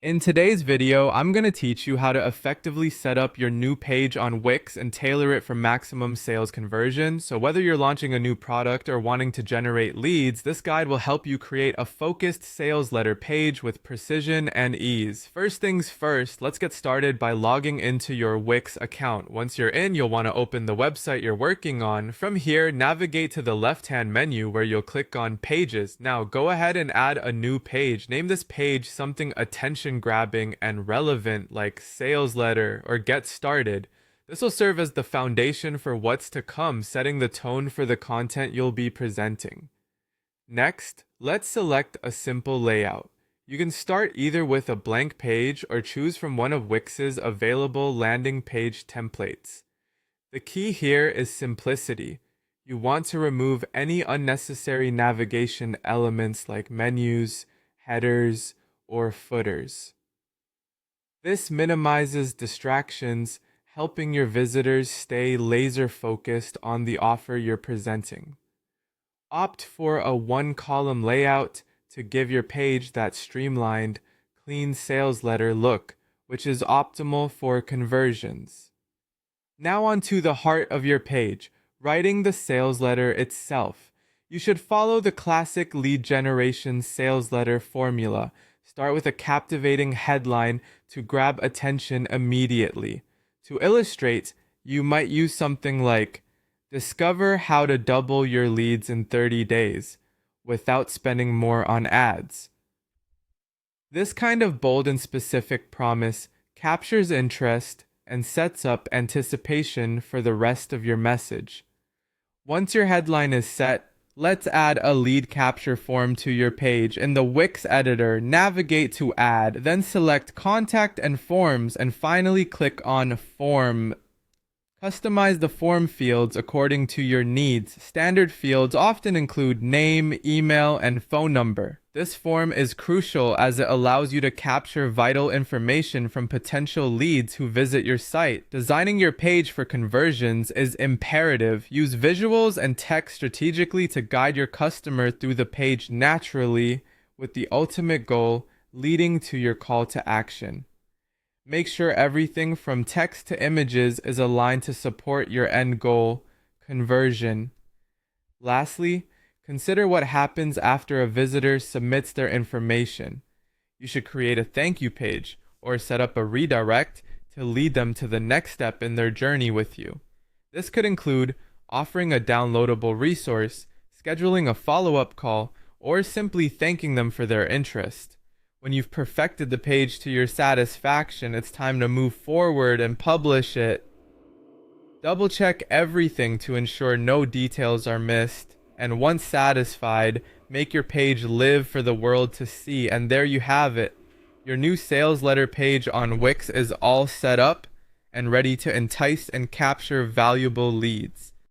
In today's video, I'm going to teach you how to effectively set up your new page on Wix and tailor it for maximum sales conversion. So whether you're launching a new product or wanting to generate leads, this guide will help you create a focused sales letter page with precision and ease. First things first, let's get started by logging into your Wix account. Once you're in, you'll want to open the website you're working on. From here, navigate to the left-hand menu where you'll click on Pages. Now go ahead and add a new page. Name this page something attention grabbing and relevant like sales letter or get started. This will serve as the foundation for what's to come, setting the tone for the content you'll be presenting. Next, let's select a simple layout. You can start either with a blank page or choose from one of Wix's available landing page templates. The key here is simplicity. You want to remove any unnecessary navigation elements like menus, headers, or footers. This minimizes distractions, helping your visitors stay laser focused on the offer you're presenting. Opt for a one-column layout to give your page that streamlined, clean sales letter look, which is optimal for conversions. Now onto the heart of your page, writing the sales letter itself. You should follow the classic lead generation sales letter formula. Start with a captivating headline to grab attention immediately. To illustrate, you might use something like, "Discover how to double your leads in 30 days without spending more on ads." This kind of bold and specific promise captures interest and sets up anticipation for the rest of your message. Once your headline is set, let's add a lead capture form to your page. In the Wix editor, navigate to Add, then select Contact and Forms, and finally click on Form. Customize the form fields according to your needs. Standard fields often include name, email, and phone number. This form is crucial as it allows you to capture vital information from potential leads who visit your site. Designing your page for conversions is imperative. Use visuals and text strategically to guide your customer through the page naturally, with the ultimate goal leading to your call to action. Make sure everything from text to images is aligned to support your end goal, conversion. Lastly, consider what happens after a visitor submits their information. You should create a thank you page or set up a redirect to lead them to the next step in their journey with you. This could include offering a downloadable resource, scheduling a follow-up call, or simply thanking them for their interest. When you've perfected the page to your satisfaction, it's time to move forward and publish it. Double check everything to ensure no details are missed, and once satisfied, make your page live for the world to see, and there you have it. Your new sales letter page on Wix is all set up and ready to entice and capture valuable leads.